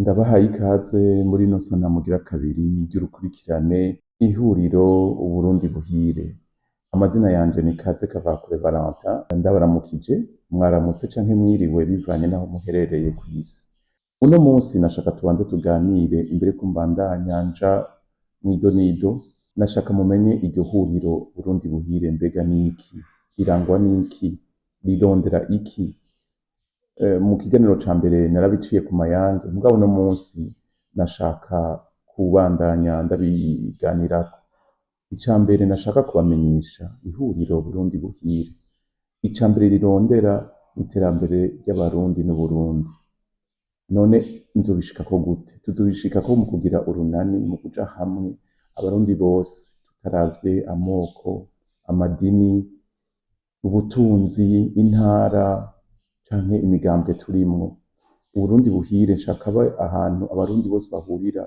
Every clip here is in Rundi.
Ndabahaye ikaze muri ino sana mugira kabiri ry'urukurikirane ihuriro Uburundi buhire. Amazina yanje ni Kazekavakure Valentin, ndabaramukije, mwaramutse canke mwiriwe bivanye n'aho muherereye kw'isi. Uno munsi nashaka tubanze tuganire imbere ko mbandanya nja mw'idonido, nashaka mumenye iryo huriro Burundi buhire mbega niki, rirangwa n'iki, rirondera iki. Mu kiganiro ca mbere narabiciye ku mayange, mugabo uno munsi nashaka kubandanya ndabiganirako. Ica mbere nashaka kubamenyesha ihuriro Burundi buhire. Ica mbere rirondera iterambere ry'abarundi n'Uburundi. None nzobishikako gute? Tuzobishikako mu kugira urunani, mu kuja hamwe abarundi bose tutaravye amoko, amadini, ubutunzi, intara canke imigambwe turimwo. Uburundi buhire nshaka abe ahantu abarundi bose bahurira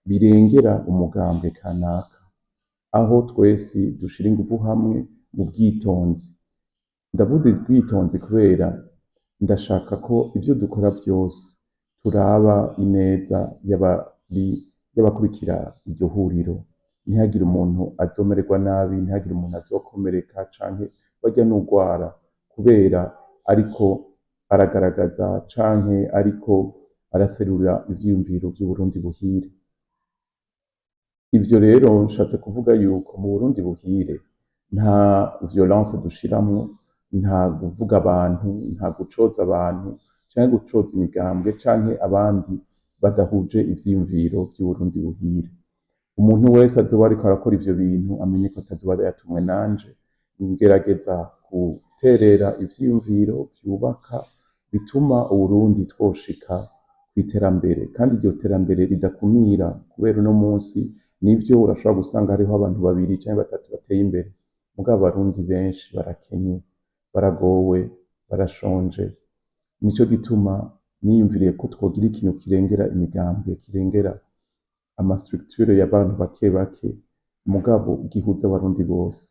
birengera umugambwe kanaka, aho twese dushira inguvu hamwe mu bwitonzi. Ndavuze ubwitonzi kubera ndashaka ko ivyo dukora vyose turaba ineza y'abakurikira iryo huriro. Ntihagire umuntu azomererwa nabi, ntihagire umuntu azokomereka canke barya n'urwara kubera ariko aragaragaza canke ariko araserura ivyiyumviro vy'Uburundi buhire. Ivyo rero nshatse kuvuga yuko mu Burundi buhire nta violence dushiramwo, nta kuvuga abantu, nta gucoza abantu, canke gucoza imigambwe canke abandi badahuje ivyiyumviro vy'Uburundi buhire. Umuntu wese azoba ariko arakora ivyo bintu amenye ko atazoba yatumwe nanje, ngerageza guterera ivyiyumviro vyubaka bituma Uburundi twoshika kw'iterambere, kandi iryo terambere ridakumira kubera uno munsi nivyo urashobora gusanga hariho abantu babiri canke batatu bateye imbere, mugabo abarundi benshi barakenye, baragowe, barashonje. Nico gituma niyumviriye ko twogira ikintu kirengera imigambwe, kirengera amastructure y'abantu bake bake, mugabo gihuza abarundi bose.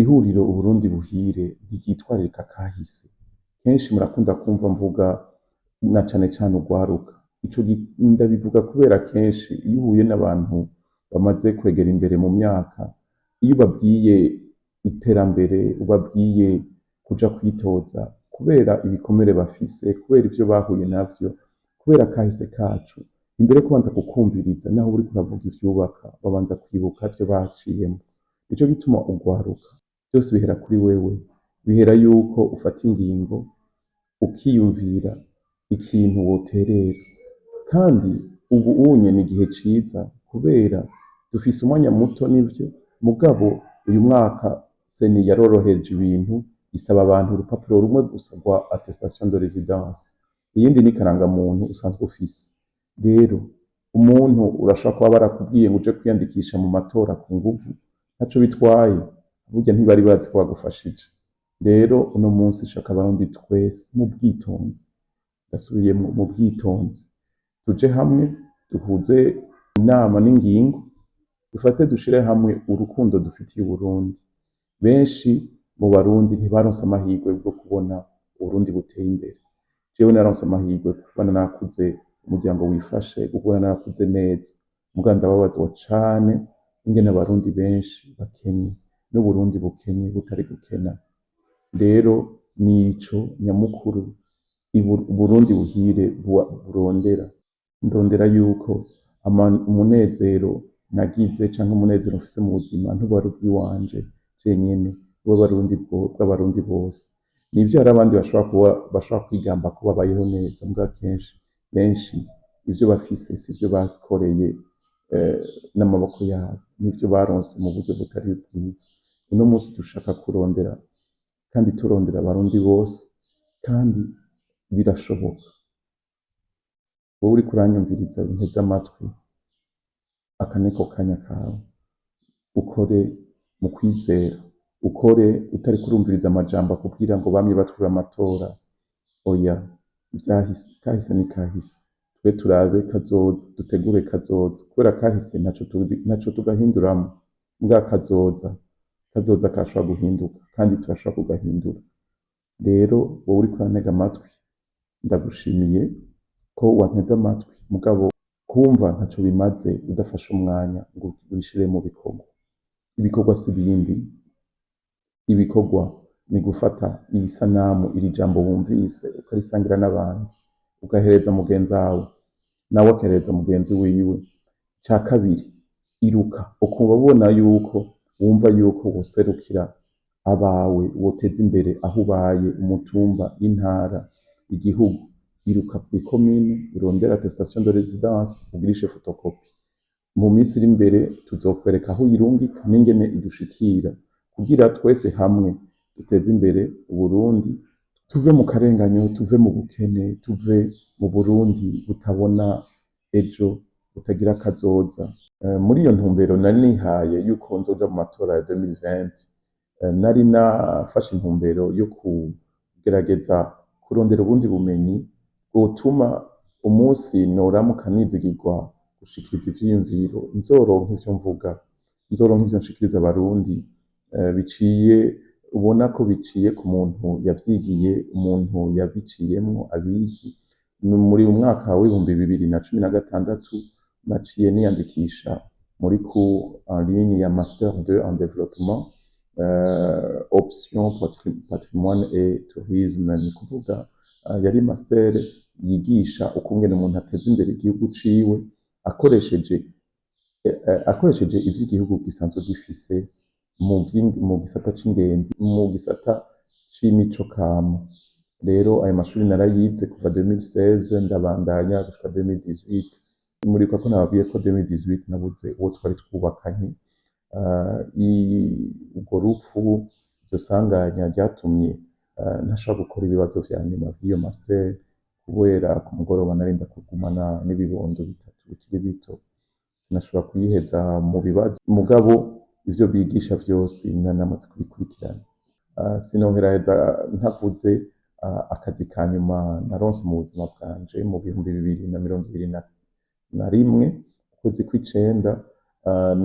Ihuriro Uburundi buhire ntiryitwararika kahise. Kenshi murakunda kumva mvuga na cane cane urwaruka. Ndabivuga kubera kenshi iyo uhuye n'abantu bamaze kwegera imbere mu myaka, iyo ubabwiye iterambere, ubabwiye kuja kwitoza, kubera ibikomere bafise, kubera ivyo bahuye navyo, kubera kahise kacu, imbere yo kubanza kukumviriza naho uriko uravuga ivyubaka, babanza kwibuka ivyo baciyemwo. Nico gituma urwaruka vyose bihera kuri wewe, bihera yuko ufata ingingo, ukiyumvira ikintu woterera. Kandi ubu unye ni igihe ciza kubera dufise umwanya muto nivyo, mugabo uyu mwaka seni yaroroheje ibintu, isaba abantu urupapuro rumwe gusa rwa attestation de résidence, iyindi ni karangamuntu usanzwe ufise. Rero umuntu urashobora kuba barakubwiye ngo uje kwiyandikisha mu matora ku nguvu, ntaco bitwaye, burya ntibari bazi ko bagufashije. Rero uno munsi nshaka abarundi twese mu bwitonzi, ndasubiyemwo mu bwitonzi, tuje hamwe duhuze inama n'ingingo, dufate dushire hamwe urukundo dufitiye Uburundi. Benshi mu barundi ntibaronse amahirwe bwo kubona Uburundi buteye imbere. Jewe naronse amahirwe kubona nakuze umuryango wifashe, kubona nakuze neza, mugabo ndababazwa cane ingene abarundi benshi bakenye, n'Uburundi bukenye butari gukena. Rero nico nyamukuru Uburundi buhire burondera. Ndondera yuko umunezero nagize canke umunezero mfise mu buzima ntuba ari ubwiwanje jenyene, bw'abarundi bose. Nivyo hari abandi bashobora kwigamba ko babayeho neza, mugabo kenshi benshi ivyo bafise sivyo bakoreye n'amaboko yabo, nivyo baronse mu buryo butari bwiza. Uno munsi dushaka kurondera kandi turondera abarundi bose, kandi birashoboka. Wowe uriko uranyumviriza unteze amatwi, aka niko kanya kawe. Ukore mu kwizera, ukore utariko urumviriza amajambo akubwira ngo bamye batwiba amatora. Oya, ivyahise, kahise ni kahise. Twe turabe kazoza, dutegure kazoza, kubera kahise ntaco tugahinduramwo, mugabo kazoza karashobora guhinduka, kandi turashobora kugahindura. Rero wowe uriko urantega amatwi, ndagushimiye ko wanteze amatwi mugabo kumva ntaco bimaze udafashe umwanya ngo ubishire mu bikorwa. Ibikorwa si ibindi, ibikorwa ni gufata iyi sanamu, iri jambo wumvise ukarisangira n'abandi, ugahereza mugenzi wawe, nawe agahereza mugenzi wiwe. Ica kabiri, iruka ukuba ubona yuko wumva yuko woserukira abawe, woteza imbere aho ubaye, umutumba, intara, igihugu. Iruka kw'ikomine urondere attestation de résidence ugirishe photocopie. Mu minsi iri imbere tuzokwereka aho uyirungika n'ingene idushikira kugira twese hamwe duteze imbere Uburundi, tuve mu karenganyo, tuve mu bukene, tuve mu Burundi butabona ejo, butagira kazoza. Muri iyo ntumbero nari nihaye yuko nzoja mu matora ya 2020, nari nafashe intumbero yo kugerageza kurondera ubundi bumenyi bwotuma umunsi noramuka nizigirwa gushikiriza ivyiyumviro, nzoronka ivyo mvuga, nzoronka ivyo nshikiriza abarundi, biciye ubona ko biciye ku muntu yavyigiye, umuntu yabiciyemwo abizi. Muri umwaka w'2016 naciye niyandikisha muri cours en ligne ya master 2 en développement, option patrimoine et tourisme, ni kuvuga yari master yigisha ukungene umuntu ateza imbere igihugu ciwe akoresheje ivyo igihugu gisanzwe gifise mu gisata c'ingenzi, mu gisata c'imico kama. Rero ayo mashuri narayize kuva 2016 ndabandanya gushika 2018. Muribuka ko nababwiye ko 2018 nabuze uwo twari twubakanye. Urwo rupfu, iryo sanganya ryatumye ntashobora gukora ibibazo vya nyuma vy'iyo master kubera ku mugoroba narinda kugumana n'ibibondo bitatu bikiri bito, sinashobora kuyiheza mu bibazo. Mugabo ivyo bigisha vyose namaze kubikurikirana. Sinoheraheza ntavuze akazi ka nyuma naronse mu buzima bwanje mu 2021, ukwezi kw'icenda,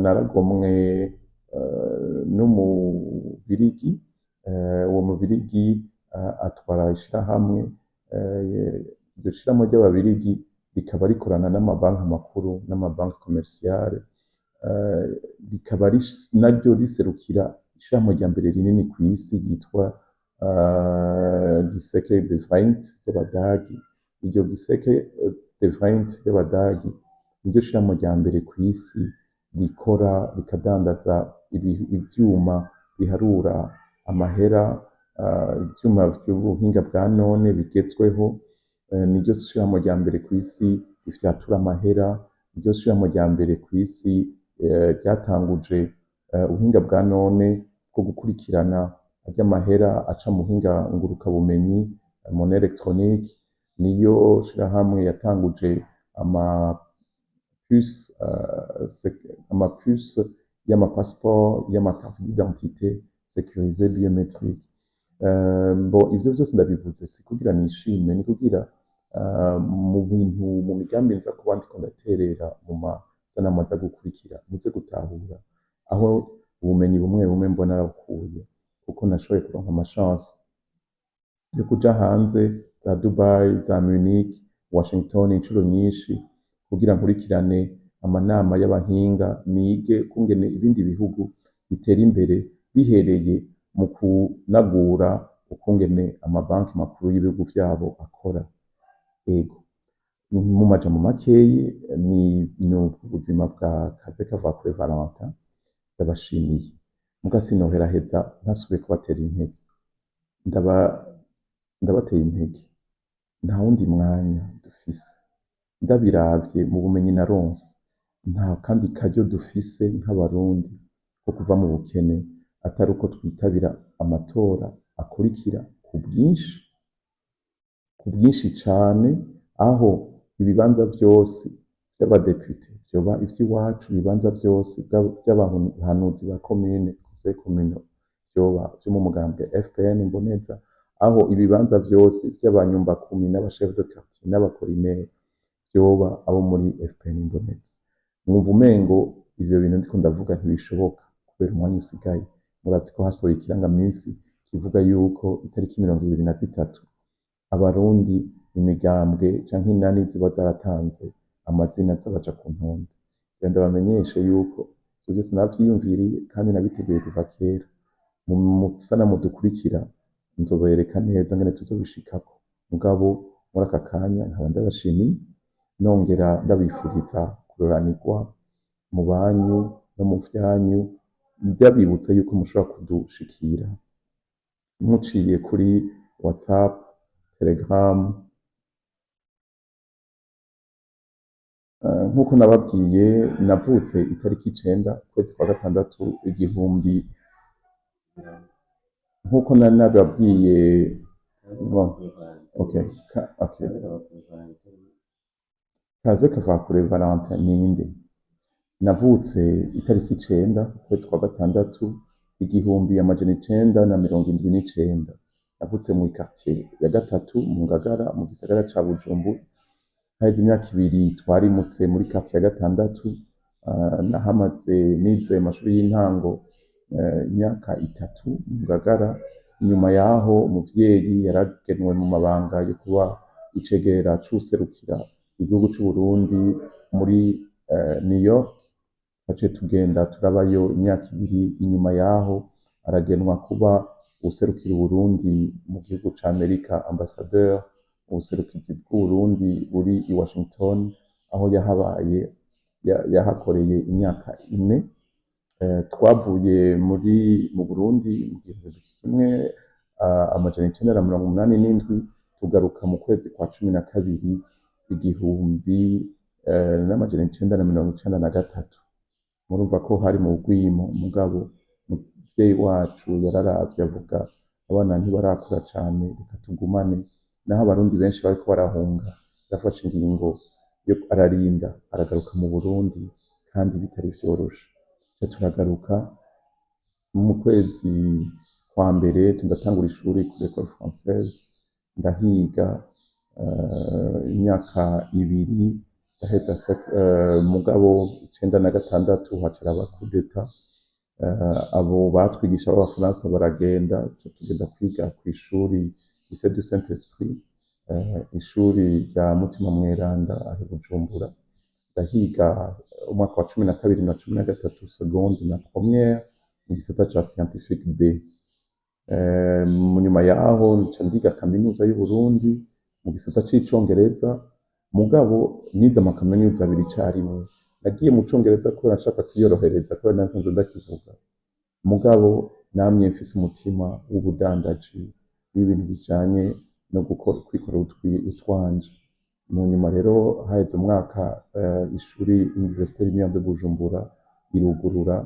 naragomwe n'umubirigi. Uwo mubirigi atwara ishirahamwe, iryo shirahamwe ry'ababirigi rikaba rikorana n'amabanki makuru n'amabanki commerciale, rikaba naryo riserukira ishirahamwe rya mbere rinini kw'isi ryitwa Giseke de Vriend ry'Abadagi. Iryo Giseke de Vriend ry'Abadagi niryo shirahamwe rya mbere kw'isi rikora rikadandaza ivyuma biharura amahera, ivyuma vy'ubuhinga bwa none bigezweho. Niryo shirahamwe rya mbere kw'isi rifyatura amahera, niryo shirahamwe rya mbere kw'isi ryatanguje ubuhinga bwa none bwo gukurikirana ry'amahera aca mu buhinga ngurukanabumenyi, monnaie électronique. Niyo shirahamwe yatanguje amapuce y'amapassport, y'amacarte d'identité sécurisée biométrique. Ivyo vyose ndabivuze si kugira nishime, ni kugira mu migambi nza kuba ndiko ndaterera mu masanamu aza gukurikira muze gutahura aho ubumenyi bumwe bumwe mbona narabukuye, kuko nashoboye kuronka amachance yo kuja hanze za Dubai, za Munich, Washington incuro nyinshi kugira nkurikirane amanama y'abahinga, nige kungene ibindi bihugu bitera imbere bihereye mu kunagura ukungene amabanki makuru y'ibihugu vyabo akora. Ego, mu majambo makeyi ni ubuzima bwa kaze kavakure Valentin. Ndabashimiye muga sinoheraheza ntasubiye kubatera intege. Ndabateye intege, nta wundi mwanya dufise. Ndabiravye mu bumenyi naronse, nta kandi karyo dufise nk'abarundi ko kuva mu bukene atari uko twitabira amatora akurikira ku bwinshi cane, aho ibibanza vyose vy'abadepute vyoba ivy'iwacu, ibibanza vyose vy'abahanuzi ba komine, conseil communal vyoba vyo mu mugambwe FPN Imboneza, aho ibibanza vyose vy'abanyumbakumi n'abachef de quartier n'abakorinere vyoba abo muri FPN Imboneza. Mwumva umengo ivyo bintu ndiko ndavuga ntibishoboka kubera umwanya usigaye. Murazi ko hasohoye ikirangaminsi kivuga yuko itariki 23 abarundi imigambwe canke inani ziba zaratanze amazina aza baja ku ntonde. Kugira ndabamenyeshe yuko ivyo vyose navyiyumviriye kandi nabiteguye kuva kera. Mu masanamu dukurikira nzobereka neza ngene tuzobishikako. Mugabo muri aka kanya nkaba ndabashimiye, nongera ndabifuriza kuroranirwa mu banyu no mu vyanyu, ndabibutsa yuko mushobora kudushikira muciye kuri WhatsApp, Telegram. Nk'uko nababwiye navutse itariki 9 ukwezi kwa gatandatu igihumbi, nk'uko nari nababwiye. Bon, okay, okay. Kaze Kavakure Valentin ninde? Navutse itariki 9 ukwezi kwa gatandatu igihumbi amajana 979. Navutse mu quartier ya gatatu mu Ngagara mu gisagara ca Bujumbura. Haheze imyaka 2 twarimutse muri quartier ya gatandatu. Nahamaze nize amashuri y'intango imyaka 3 mu Ngagara. Inyuma yaho umuvyeyi yaragenwe mu mabanga yo kuba icegera c'uwuserukira igihugu c'u Burundi muri New York. Twaciye tugenda turabayo imyaka 2. Inyuma yaho aragenwa kuba uwuserukira Uburundi mu gihugu ca Amerika, ambassadeur ubuserukizi bw'Uburundi buri i Washington, aho yahakoreye imyaka 4. Twavuye mu Burundi mu gihumbi kimwe amajana 987 tugaruka mu kwezi kwa 12 igihumbi n'amajana 993. Murumva ko hari mu bwimo, mugabo umuvyeyi wacu yararavye avuga abana ntibarakura cane, reka tugumane. Naho abarundi benshi bariko barahunga, yafashe ingingo yo ararinda aragaruka mu Burundi kandi bitari vyoroshe. Turagaruka mu kwezi kwa mbere tugatangura ishuri kuri Ecole Française, ndahiga imyaka 2 ndaheza mugabo 96 hacaraba coup d'etat. Abo batwigisha b'Abafaransa baragenda, tugenda kwiga kw'ishuri Lycée du Saint-Esprit, ishuri rya Mutima Mweranda aho i Bujumbura. Ndahiga umwaka wa 12 na 13 seconde na première mu gisata ca scientifique B. Mu nyuma yaho nca ndiga kaminuza y'u Burundi mu gisata c'icongereza, mugabo nize amakaminuza 2 icarimwe. Nagiye mu congereza kubera nshaka kwiyorohereza kubera nasanzwe ndakivuga, mugabo namye mfise umutima w'ubudandaji w'ibintu bijanye no kwikorera utwanje. Mu nyuma rero haheze umwaka ishuri Université Lumière de Bujumbura irugurura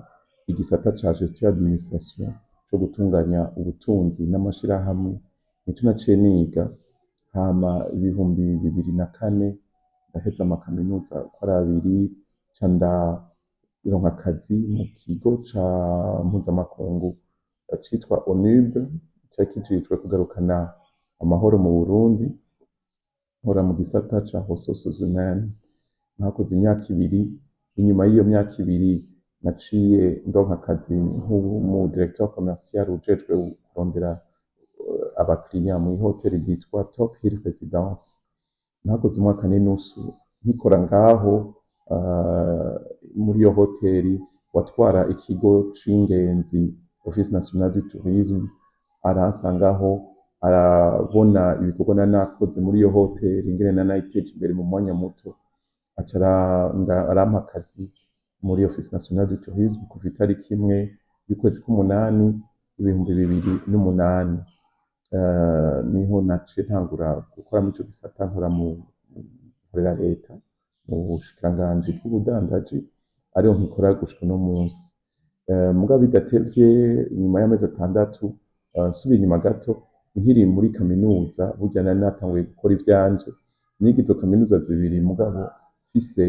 igisata ca gestion administration co gutunganya ubutunzi n'amashirahamwe. Nico naciye niga, hama 2004 ndaheza amakaminuza uko ari 2, ca ndaronka akazi mu kigo ca mpuzamakungu citwa ONUB, cari kijejwe kugarukana amahoro mu Burundi. Nkora mu gisata ca ressources humaines, nakoze imyaka 2. Inyuma y'iyo myaka 2 naciye ndonka akazi nk'umu directeur commercial ujejwe kurondera abakiriya mu hoteli yitwa Top Hill Residence. Nakoze umwaka n'inusu nkikora ngaho. Muri iyo hoteli watwara ikigo c'ingenzi Office National du Tourisme arasangaho, arabona ibikorwa nakoze muri iyo hoteli ingene nanayiteje imbere mu mwanya muto, arampa akazi muri Office National du Tourisme kuva itariki 1 y'ukwezi k'umunani 2008. Niho naciye ntangura gukora muri ico gisata, nkora nkorera leta mu bushikiranganji bw'ubudandaji, ariho nkikora gushika no munsi. Mugabo bidatevye nyuma y'amezi 6 nsubiye inyuma gato, nkiri muri kaminuza burya nari natanguye gukora ivyanje. Niga izo kaminuza 2 mugabo mfise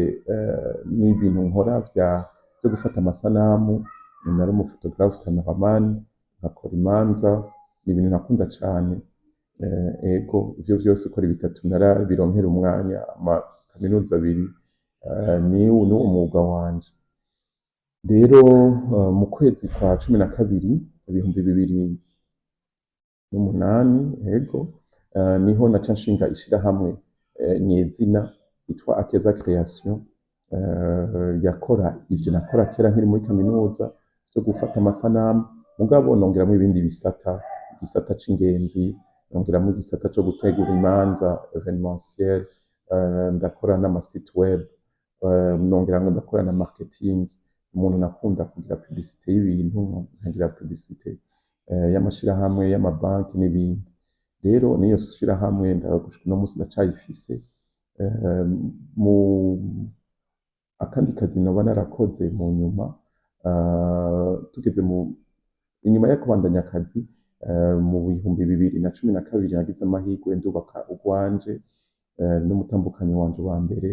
n'ibintu nkora vyo gufata amasanamu. Nari umufotographe cameraman, nkakora imanza, ni ibintu nakunda cane. Ego ivyo vyose uko ari 3 narabironkera umwanya, amakaminuza 2 n'uwo mwuga wanje. Rero mu kwezi kwa 12 2008, ego niho naca nshinga ishirahamwe nyezina yitwa Akeza Création, yakora ivyo nakora kera nkiri muri kaminuza vyo gufata amasanamu, mugabo nongeramwo ibindi bisata, igisata c'ingenzi, nongeramwo igisata co gutegura imanza événementiel, ndakora n'amasite web, nongera ndakora na marketing. Umuntu nakunda kugira publicité y'ibintu, nkagira publicité y'amashirahamwe, y'amabanki n'ibindi. Rero niyo shirahamwe gushika uno musi ndacayifise. Mu akandi kazi noba narakoze mu nyuma, tugeze inyuma yo kubandanya akazi, mu bihumbi 2012 nagize amahirwe ndubaka urwanje n'umutambukanyi wanje wa mbere,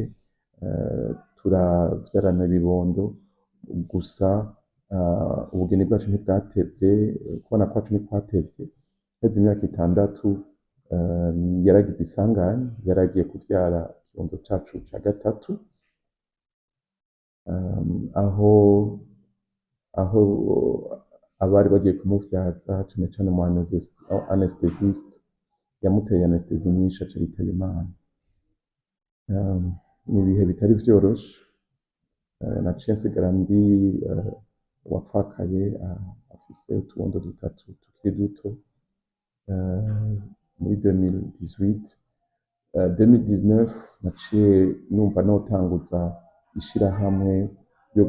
turavyarana ibibondo, gusa ubugeni bwacu ntibwatevye, kubana kwacu ntikwatevye. Haheze imyaka 6 yaragize isanganya, yaragiye kuvyara ikibondo cacu ca gatatu, aho abari bagiye kumuvyaza cane cane umu anesthésiste yamuteye anesthésie nyinshi aca aritaba Imana. N'ibihe bitari vyoroshe, naciye nsigara ndi uwapfakaye afise utubondo dutatu tukiri duto. Muri 2018, 2019 naciye numva notanguza ishirahamwe ryo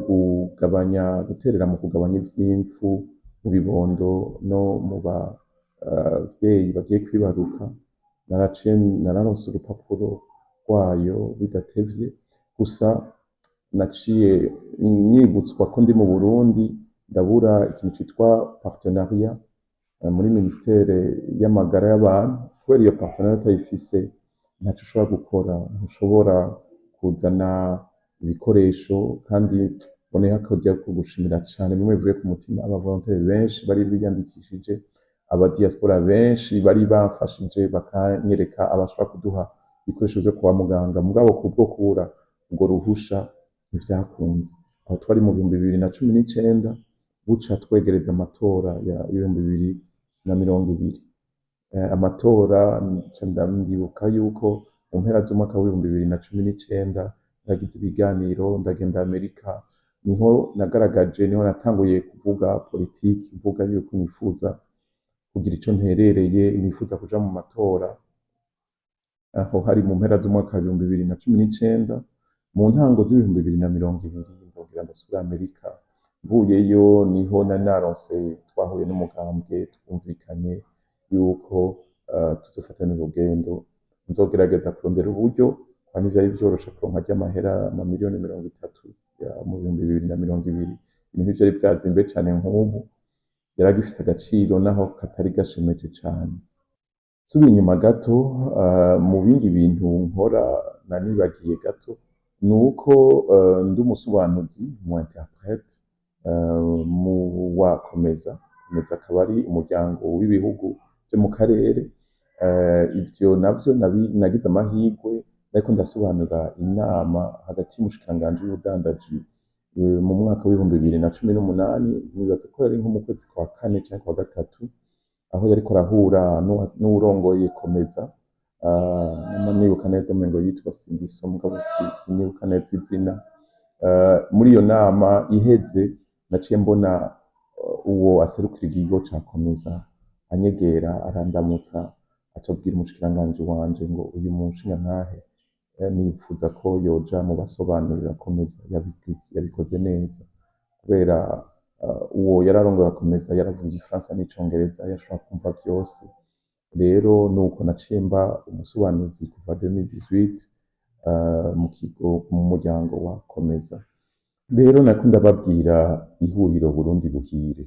guterera mu kugabanya ivy'impfu mu bibondo no mu bavyeyi bagiye kwibaruka. Nararonse urupapuro rwayo bidatevye, gusa naciye nyibutswa ko ndi mu Burundi, ndabura ikintu citwa partenariat muri ministere y'amagara y'abantu. Kubera iyo partenariat utayifise ntaco ushobora gukora, ntushobora kuzana ibikoresho. Kandi boneyeho akaryo ko gushimira cane bimwe bivuye ku mutima aba volontaire benshi bari biyandikishije, aba diaspora benshi bari bamfashije bakanyereka abashobora kuduha ibikoresho vyo kwa muganga, mugabo kubwo kubura urwo ruhusha ntivyakunze. Aho twari mu 2019, buca twegereza amatora ya 2020. Amatora ndibuka yuko mu mpera z'umwaka wa 2019 nagize ibiganiro, ndagenda Amerika, niho nagaragaje, niho natanguye kuvuga politiki, mvuga yuko nifuza kugira ico nterereye, nifuza kuja mu matora. Aho hari mu mpera z'umwaka wa 2019, mu ntango z'2020 ndongera ndasubira Amerika. Mvuyeyo niho naronse, twahuye n'umugambwe twumvikanye yuko tuzofatana urugendo, nzogerageza kurondera uburyo, kandi vyari vyoroshe kuronka ry'amahera amamiliyoni 30 mu 2020. Ibintu vyari bwazimbe cane nk'ubu, yaragifise agaciro naho katari gashemeje cane. Nsubiye inyuma gato, mu bindi bintu nkora nanibagiye gato, nuko ndi umusobanuzi, umu interprète mu wa Komeza. Komeza akaba ari umuryango w'ibihugu vyo mu karere. Ivyo navyo nagize amahirwe, ariko ndasobanura inama hagati y'umushikiranganji w'ubudandaji mu mwaka w'2018, nibaza ko yari nko mu kwezi kwa 4 canke kwa 3, aho yariko arahura n'uwurongoye Komeza, nibuka neza umengo yitwa Sindiso, mugabo sinibuka neza izina. Muri iyo nama iheze, naciye mbona uwo aserukira ikigo ca Komeza anyegera, arandamutsa, aca abwira umushikiranganji wanje ngo uyu mushingantahe nifuza ko yoja mu basobanurira Komeza. Yabikoze neza kubera uwo yararongoye Komeza yaravuga Igifaransa n'icongereza, yashobora kumva vyose. Rero nuko naciye mba umusobanuzi kuva 2018 mu muryango wa Komeza. Rero nariko ndababwira ihuriro Burundi buhire,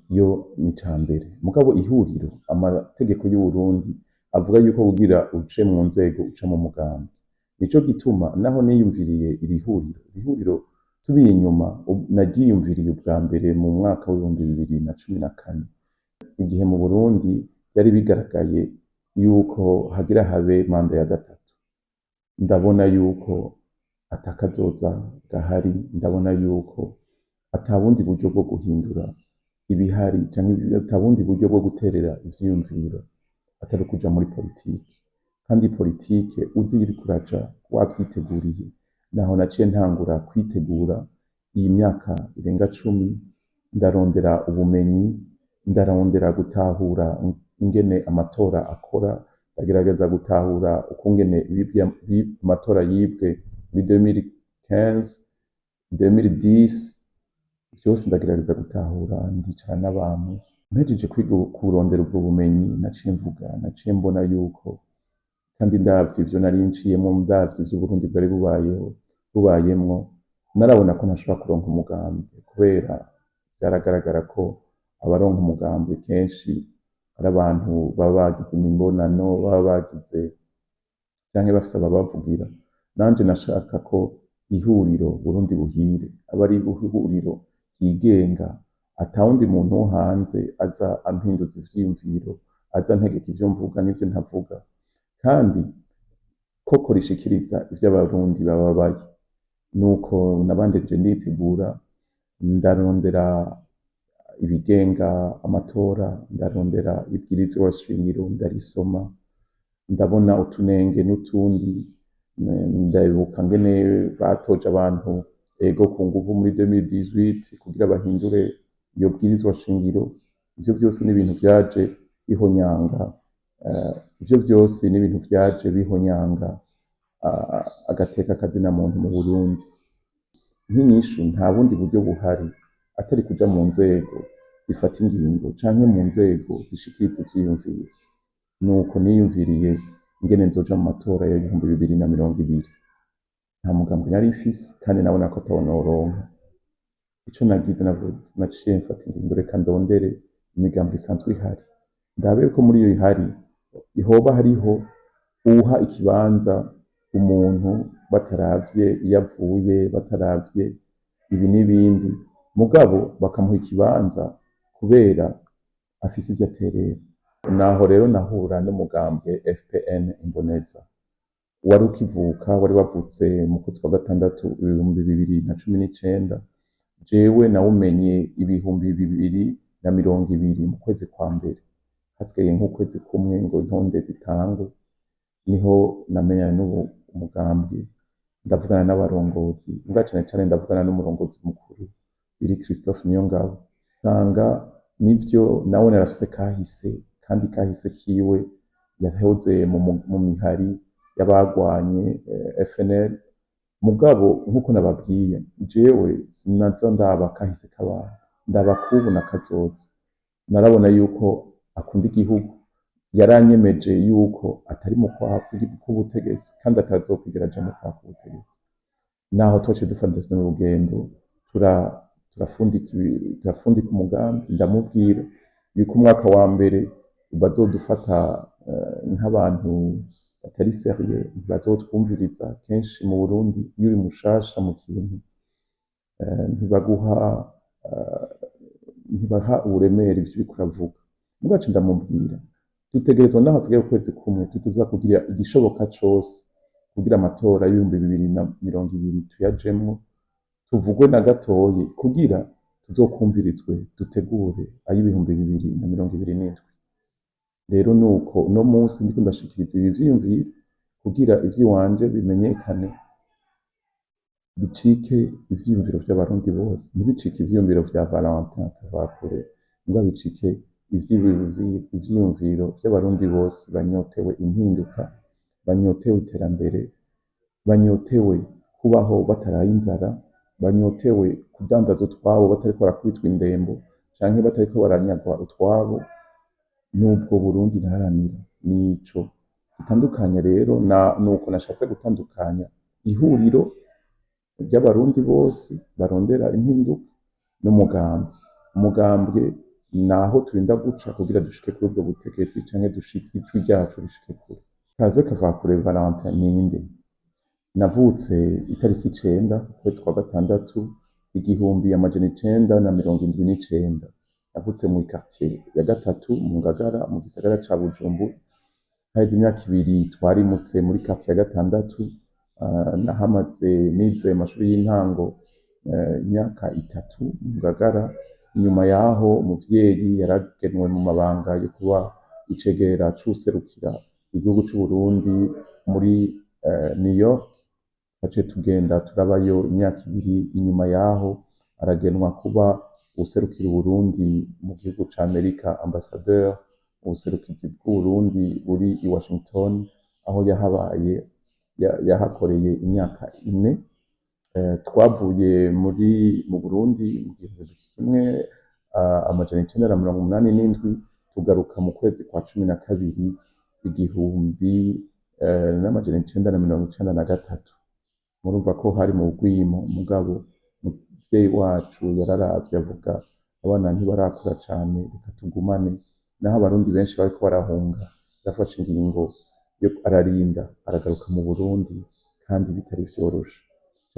iyo ni icambere. Mugabo ihuriro, amategeko y'Uburundi avuga yuko kugira uje mu nzego uca mu mugambi. Nico gituma naho niyumviriye iri huriro nsubiye inyuma, naryiyumviriye ubwa mbere mu mwaka wa 2014, igihe mu Burundi vyari bigaragaye yuko hagira habe manda ya gatatu. Ndabona yuko atakazoza gahari, ndabona yuko atabundi buryo bwo guhindura ibihari, canke atabundi buryo bwo guterera ivyiyumviro atari ukuja muri politike. Kandi politike uzi iyo uriko uraja wavyiteguriye. Naho naciye ntangura kwitegura iyi myaka irenga 10, ndarondera ubumenyi, ndarondera gutahura ingene amatora akora, ndagerageza gutahura ukungene amatora yibwe muri 2015, 2010, vyose ndagerageza gutahura, ndicara n'abantu. Mpejeje kwiga kurondera ubwo bumenyi, naciye mbona yuko kandi ndavye ivyo nari nciyemwo, ndavye ivyo Uburundi bwari bubayemwo, narabona ko ntashobora kuronka umugambi, kubera vyaragaragara ko abaronka umugambi kenshi ari abantu baba bagize imibonano, baba bagize canke bafise ababavugira. Nanje nashaka ko ihuriro Burundi buhire aba ari ihuriro ryigenga, ata wundi muntu wo hanze aza ampinduza ivyiyumviro, aza antegeka ivyo mvuga n'ivyo ntavuga, kandi koko rishikiriza ivyo abarundi bababaye. Nuko nabandanije nditegura, ndarondera ibigenga amatora, ndarondera ibwirizwa shingiro, ndarisoma, ndabona utunenge n'utundi, ndabibuka ngene batoje abantu ego ku nguvu muri 2018 kugira bahindure iyo bwirizwa shingiro. Ivyo vyose n'ibintu vyaje bihonyanga, ivyo vyose n'ibintu vyaje bihonyanga agateka kazina muntu mu Burundi. Nk'inyishu nta bundi buryo buhari atari kuja mu nzego zifata ingingo canke mu nzego zishikiriza ivyiyumviro. Nuko niyumviriye ingene nzoja mu matora ya 2020. Nta mugambi nari mfise kandi nabona ko atawo noronka. Ico nagize naciye mfata ingingo, reka ndondere imigambi isanzwe ihari, ndabe ko muri iyo ihari hoba hariho uwuha ikibanza umuntu bataravye iyo avuye, bataravye ibi n'ibindi, mugabo bakamuha ikibanza kubera afise ivyo aterera. Naho rero nahura n'umugambwe FPN Imboneza wari ukivuka, wari wavutse mu kwezi kwa gatandatu 2019. Jewe nawumenye 2020 mu kwezi kwa mbere, hasigaye nk'ukwezi kumwe ngo intonde zitangwe, niho namenyana n'uwo umugambi, ndavugana n'abarongozi, mbwa cane cane ndavugana n'umurongozi mukuru Biri Christophe Niyongabo. Nsanga nivyo nawe narafise kahise, kandi kahise kiwe yahoze mu mihari y'abagwanye FNL. Mugabo nk'uko nababwiye, jewe sinaza ndaba kahise k'abantu, ndaba kubu na kazoza. Narabona yuko akunda igihugu, yaranyemeje yuko atari mu kwaha k'ubutegetsi kandi atazokwigera aja mu kwaha k'ubutegetsi. Naho twaciye dufatanya n'urugendo, turafundika umugambi, ndamubwira yuko umwaka wa mbere bazodufata nk'abantu batari sérieux, ntibazotwumviriza. Kenshi mu Burundi iyo uri mushasha mu kintu, ntibaha uburemere ivyo uriko uravuga. Mugace ndamubwira dutegerezwa naho hasigaye ukwezi kumwe, tuza kugira igishoboka cose kugira amatora y'2020 tuyajemwo, tuvugwe na gatoyi kugira tuzokumvirizwe, dutegure ay'2027. Rero nuko uno munsi ndiko ndashikiriza ibi vyiyumviro kugira ivy'iwanje bimenyekane, bicike ivyiyumviro vy'abarundi bose, ntibicike ivyiyumviro vya Valentin Kavakure, mbwa bicike ivyiyumviro vy'abarundi bose banyotewe impinduka, banyotewe iterambere, banyotewe kubaho bataraye inzara, banyotewe kudandaza utwabo batariko barakubitwa indembo canke batariko baranyagwa utwabo. Nubwo Burundi ntaharanira, nico gitandukanye rero. Nuko nashatse gutandukanya ihuriro ry'abarundi bose barondera impinduka n'umugambwe naho turinda guca kugira dushike kuri ubwo butegetsi canke dushike ijwi ryacu rishike kure. Kaze Kavakure Valentin ninde? Navutse itariki 9 ukwezi kwa gatandatu 1979. Navutse mu quartier ya gatatu mu Ngagara mu gisagara ca Bujumbura. Haheze imyaka 2 twarimutse muri quartier ya gatandatu, nahamaze nize amashuri y'intango imyaka 3 mu Ngagara. Inyuma yaho umuvyeyi yaragenwe mu mabanga yo kuba icegera c'uwuserukira igihugu c'Uburundi muri New York, twaciye tugenda turabayo imyaka ibiri. Inyuma yaho aragenwa kuba uwuserukira Uburundi mu gihugu ca Amerika, ambassadeur mu buserukizi bw'Uburundi buri i Washington, aho yahakoreye imyaka 4. Twavuye mu Burundi mu gihumbi kimwe amajana icenda na mirongo umunani n'indwi, tugaruka mu kwezi kwa cumi na kabiri igihumbi n'amajana icenda na mirongo icenda na gatatu. Murumva ko hari mu bwimo, mugabo umuvyeyi wacu yararavye avuga abana ntibarakura cane, reka tugumane. Naho abarundi benshi bariko barahunga, yafashe ingingo yo ararinda aragaruka mu Burundi, kandi bitari vyoroshe.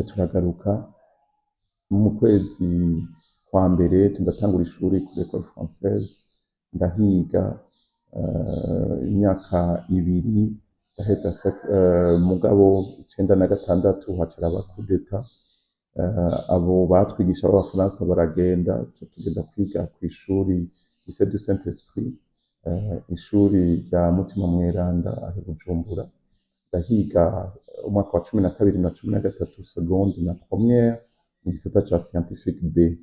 Turagaruka mu kwezi kwa mbere tugatangura ishuri kuri Ecole Française, ndahiga imyaka ibiri, ndaheza mugabo 1996 haca haraba coup d'etat. Abo batwigisha b'Abafaransa baragenda, tugenda kwiga kw'ishuri Lycée du Saint-Esprit, ishuri rya Mutima Mweranda aho i Bujumbura. Ndahiga umwaka wa 12 na 13 seconde na première mu gisata ca scientifique B.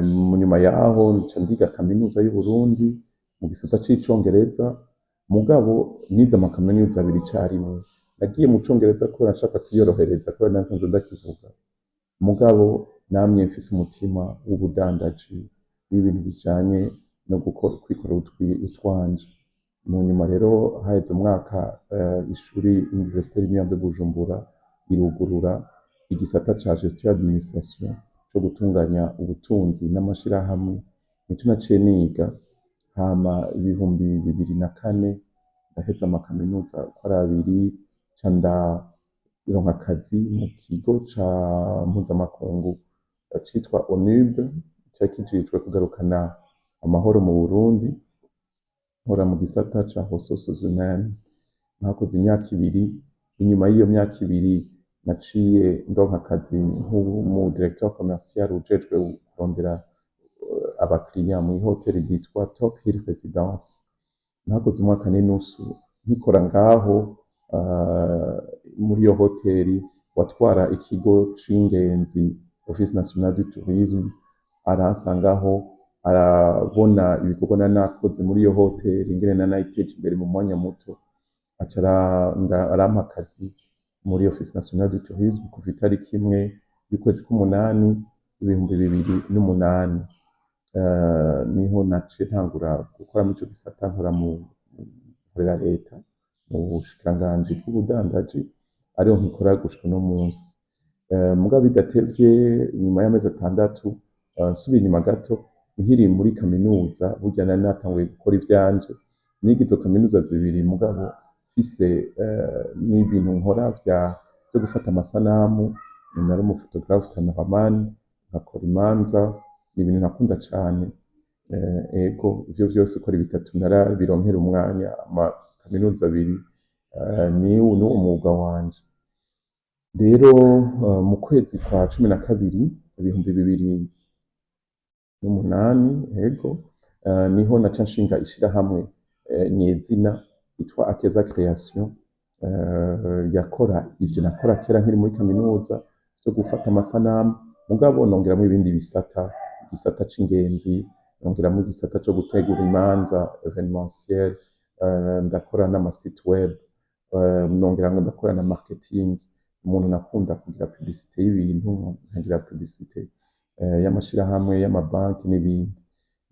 Mu nyuma yaho nca ndiga kaminuza y'Uburundi mu gisata c'icongereza, mugabo nize amakaminuza abiri icarimwe. Nagiye mu congereza kubera nshaka kwiyorohereza, kubera nasanzwe ndakivuga, mugabo namye mfise umutima w'ubudandaji w'ibintu bijanye no kwikorera utwanje. Mu nyuma rero haheze umwaka, ishuri Université Lumière de Bujumbura irugurura igisata ca gestion administration co gutunganya ubutunzi n'amashirahamwe, nico naciye niga. Hama 2004 ndaheza amakaminuza uko ari abiri, ca ndaronka akazi mu kigo ca mpuzamakungu citwa ONUB, cari kijejwe kugarukana amahoro mu Burundi, nkora mu gisata ca ressources humaines. Nahakoze imyaka ibiri. Inyuma y'iyo myaka ibiri naciye ndonka akazi nk'umu directeur commercial ujejwe kurondera abakiriya mw'ihoteli yitwa Top Hill Residence. Nahakoze umwaka n'inusu nkikora ngaho. Muri iyo hoteli watwara ikigo c'ingenzi Office National du Tourisme aransangaho, arabona ibikorwa nari nakoze muri iyo hoteli ingene nanayiteje imbere mu mwanya muto, aca arampa akazi muri Office National du Tourisme kuva itariki 1 y'ukwezi k'umunani 2008. Niho naciye ntangura gukora muri ico gisata, nkorera leta mu bushikiranganji bw'ubudandaji, ariho nkikora gushika uno munsi. Mugabo bidatevye, inyuma y'amezi 6 nsubiye inyuma gato, nkiri muri kaminuza, burya nari natanguye gukora ivyanje. Niga izo kaminuza zibiri, mugabo mfise n'ibintu nkora vyo gufata amasanamu. Nari umufotographe cameraman, nkakora imanza, ni ibintu nakunda cane. Ego ivyo vyose uko ari bitatu narabironkera umwanya, amakaminuza abiri n'uwo mwuga wanje. Rero mu kwezi kwa 12 2008, ego niho naca nshinga ishirahamwe nyezina yitwa Akeza Création, yakora ivyo nakora kera nkiri muri kaminuza vyo gufata amasanamu, mugabo nongeramwo ibindi bisata, igisata c'ingenzi, nongeramwo igisata co gutegura imanza événementiel, ndakora n'amasite web, nongeramwo ndakora na marketing. Umuntu nakunda kugira publicité y'ibintu, nkagira publicité y'amashirahamwe, y'amabanki n'ibindi.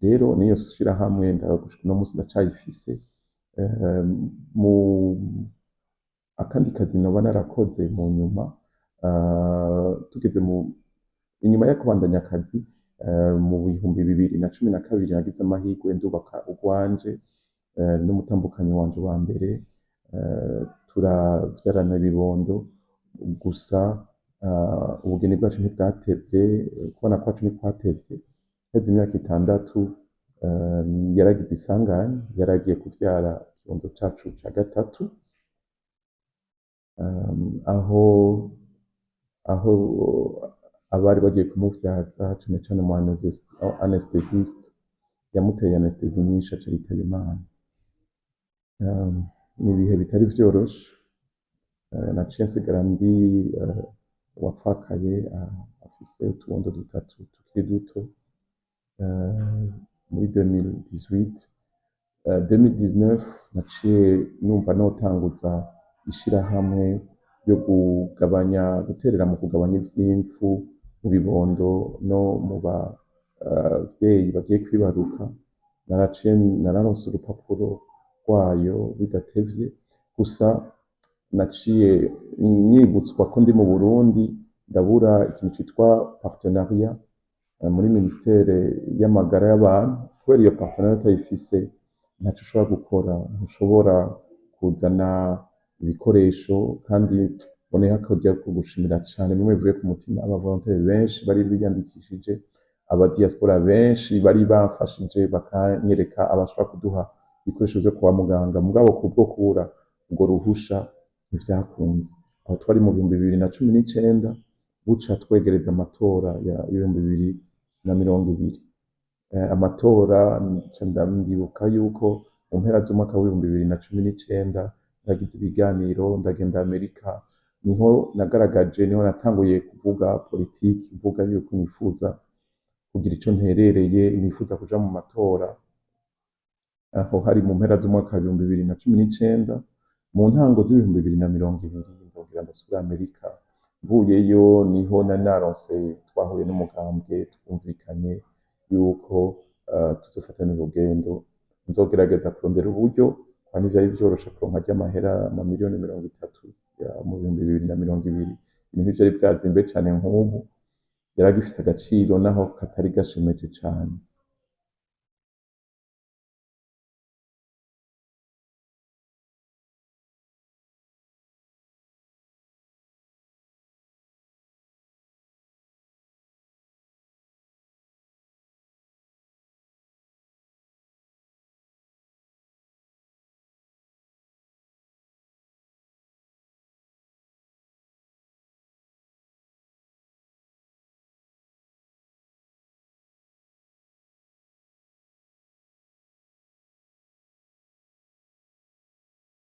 Rero niyo shirahamwe gushika uno munsi ndacayifise. Mu akandi kazi noba narakoze mu nyuma, tugeze inyuma yo kubandanya akazi, mu 2012 nagize amahirwe ndubaka urwanje n'umutambukanyi wanje wa mbere, turavyarana ibibondo. Gusa ubugeni bwacu ntibwatevye, kubona kwacu ntikwatevye. Heze imyaka 6 yaragize isanganya, yaragiye kuvyara ikibondo cacu ca gatatu, aho abari bagiye kumuvyaza cane cane umu anesthésiste yamuteye anesthésie nyinshi aca yitaba Imana. ni ibihe bitari vyoroshe, naciye nsigara ndi uwapfakaye afise utubondo dutatu tukiri duto, muri 2018. 2019 naciye numva notanguza ishirahamwe ryo guterera mu kugabanya ivy'impfu mu bibondo no mu bavyeyi bagiye kwibaruka. Nararonse urupapuro rwayo bidatevye, gusa naciye nyibutswa ko ndi mu Burundi, ndabura ikintu citwa partenariat muri ministere y'amagara y'abantu. Kubera iyo partenariat utayifise ntaco ushobora gukora, ntushobora kuzana ibikoresho. Kandi mboneyeho akaryo ko gushimira cane bimwe bivuye ku mutima aba volontaire benshi bari biyandikishije, aba diaspora benshi bari bamfashije bakanyereka abashobora kuduha ibikoresho vyo kwa muganga, mugabo kubwo kubura urwo ruhusha ntivyakunze. Aho twari mu 2019 buca twegereza amatora ya 2020. Amatora ndibuka yuko mu mpera z'umwaka wa 2019 nagize ibiganiro, ndagenda Amerika, niho nagaragaje, niho natanguye kuvuga politiki, mvuga yuko nifuza kugira ico nterereye, nifuza kuja mu matora. Aho hari mu mpera z'umwaka wa 2019, mu ntango z'2020 ndongera ndasubira Amerika. Mvuyeyo niho nari naronse, twahuye n'umugambwe twumvikanye yuko tuzofatana urugendo, nzogerageza kurondera uburyo, kandi ntivyari vyoroshe kuronka ry'amahera amamiliyoni 30 mu 2020. Ibintu ntivyari bwazimbe cane nk'ubu, yari agifise agaciro naho katari gashemeje cane.